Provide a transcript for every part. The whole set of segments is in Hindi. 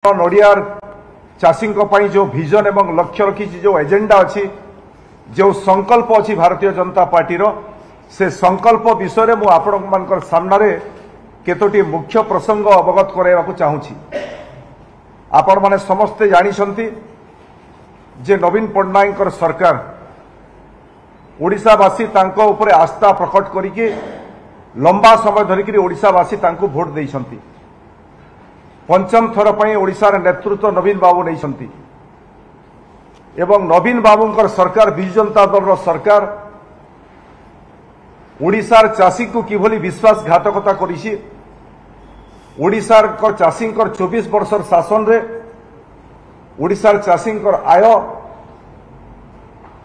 नड़ियार चाषी जो विजन एवं लक्ष्य रखी जो एजेंडा अच्छी जो संकल्प अच्छी भारतीय जनता पार्टी से संकल्प विषय में आपण सामने केतोटी मुख्य प्रसंग अवगत कराइबा चाहूँगी। आपण माने समस्ते जानिछंती जे नवीन पट्टनायक सरकार ओडिशावासी तांको उपरे आस्था प्रकट करिके लंबा समय धरिकी ओडिशावासी तांको भोट देइछंती। पंचम थर पर ओडिशार नेतृत्व नवीन बाबू नहीं एवं नवीन बाबूंकर सरकार विजु जनता दल सरकार ओडिशार चाषी को किभली विश्वासघातकता करिछि। ओडिशार चाषी 24 वर्षर शासन रे ओडिशार चाषी आय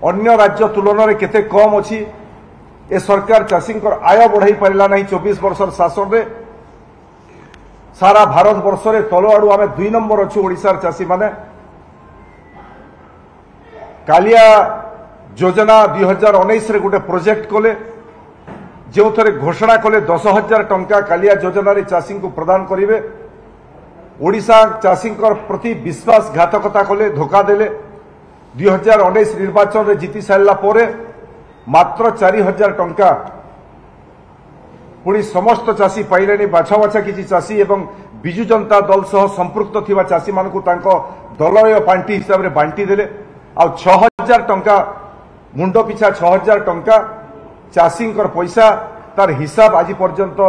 अन्य राज्य तुलन में केते कम अछि। ए सरकार चाषी आय बढ़ाई पारिला नहीं। 24 वर्षर शासन रे सारा भारत वर्ष रे तल आड़ू आम 2 नंबर अच्छु। ओडिशार चाषी माने कालिया योजना 2019 रे गोटे प्रोजेक्ट कले जो थे घोषणा कले 10,000 टंका कालिया योजना रे चाषी को प्रदान करेंगे। ओडिशा चाषी प्रति विश्वासघातकता कले धोखा देले। 2019 निर्वाचन रे जीति सारा पर मात्र 4,000 टंका पुणी समस्त चाषी पाइले। बाछा बाछा किसी चाषी एवं विजु जनता दल सह संपृक्त थिबा चाषी मानकु तांको दलय पांटी हिसाब रे बांटी देले। आ 6,000 टंका मुंड पिछा 6,000 टंका चाषी पैसा तार हिसाब आज पर्यंत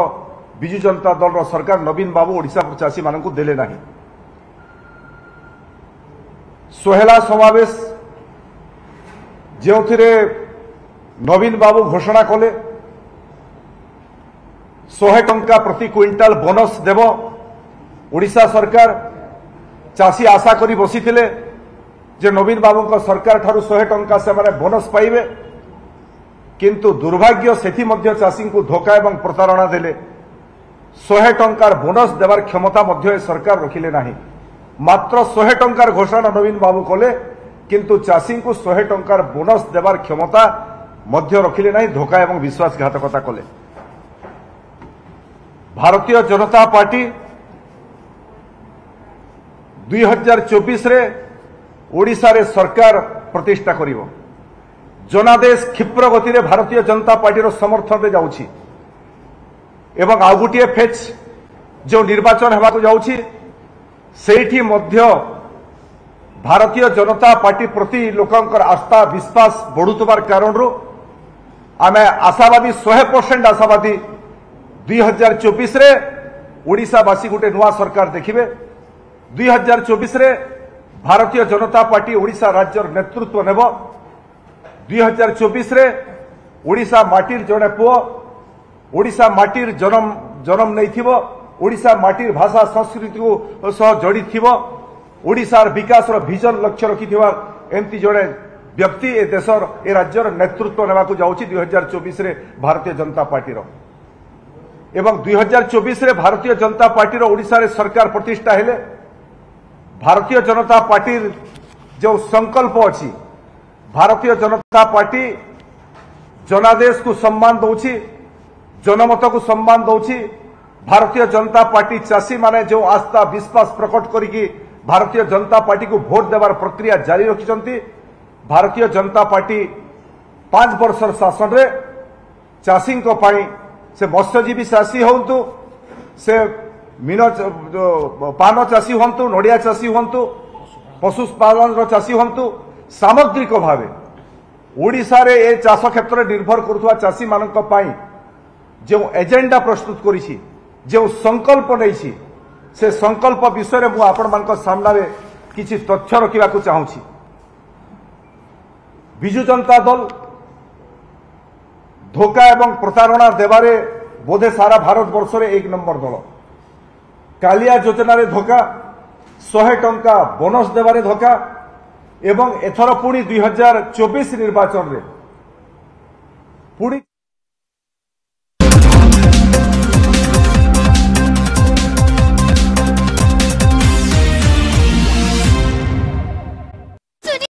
विजु जनता दल सरकार नवीन बाबू ओडिशा चाषी मानकु देले नाही। सोहेला समावेश जो नवीन बाबू घोषणा कले 100 टंका प्रति क्विंटाल बोनस देव ओडिशा सरकार। चाषी आशा करी बसीथिले जे नवीन बाबू सरकार ठारू 100 टंका से माने बोनस पाइबे, किंतु दुर्भाग्य सेठी मध्य चाषी को धोखा एवं प्रतारणा देले। 100 टंकार बोनस देवार क्षमता मध्य सरकार रखिले नाही। मात्र 100 टंकार घोषणा नवीन बाबू कले, किंतु चाषी को 100 टंकार बोनस देवार क्षमता मध्य रखिले नाही। धोखा एवं विश्वासघातकता कले। भारतीय जनता पार्टी 2024 रे ओडिशा रे सरकार प्रतिष्ठा करिवो। जनादेश क्षिप्र गति रे भारतीय जनता पार्टी रो समर्थन रे जाउछि एवं आउ गोटे फेज जो निर्वाचन हेबाकु जाउछि सेठी मध्य भारतीय जनता पार्टी प्रति लोकंकर आस्था विश्वास बढ़ुतबार कारणरू आमे आशावादी 100% आशावादी 2024 रे ओडिशावासी गोटे नुआ सरकार देखिबे। 2024 रे भारतीय जनता पार्टी ओडिशा राज्य नेतृत्व नेब। 2024 रे ओडिशा माटीर जने पुओ ओडिशा माटीर जन्म नहीं थिबो। ओडिशा माटीर भाषा संस्कृति को सह जड़ी थिबो। ओडिशार विकास रो विजन लक्ष्य रखी थिबा एमती जने व्यक्ति ए देशर ए राज्यर नेतृत्व नेबाकु जाउछि 2024 रे भारतीय जनता पार्टी रो। एवं 2024 रे भारतीय जनता पार्टी रो ओडिशा रे सरकार प्रतिष्ठा हेले। भारतीय जनता पार्टी जो संकल्प अछि, भारतीय जनता पार्टी जनादेश को सम्मान दउछि, जनमत को सम्मान दउछि। भारतीय जनता पार्टी चाषी माने जो आस्था विश्वास प्रकट करिकी भारतीय जनता पार्टी को भोट देवार प्रक्रिया जारी रखिछंती। भारतीय जनता पार्टी 5 वर्षर शासन रे चाषी से मत्स्यजीवी चाषी हूँ, से मीन पान चाषी हूँ, नड़िया चाषी हूँ, पशुपालन चाषी हूँ, सामग्रिक भावे ओडिशा रे ए चाष क्षेत्र में निर्भर करुवा चाषी मानक पई जो एजेंडा प्रस्तुत करिछि, जो संकल्प नहीं, से संकल्प विषय में आपण मान सामने किछि तथ्य रखा चाहूँगी। विजु जनता दल धोखा एवं प्रतारणा देवारे बोधे सारा भारत वर्ष रे 1 नंबर दल। कालिया योजना रे धोखा, 100 टंका बोनस देवारे धोखा एवं एथर पुणी 2024 निर्वाचन रे पुणी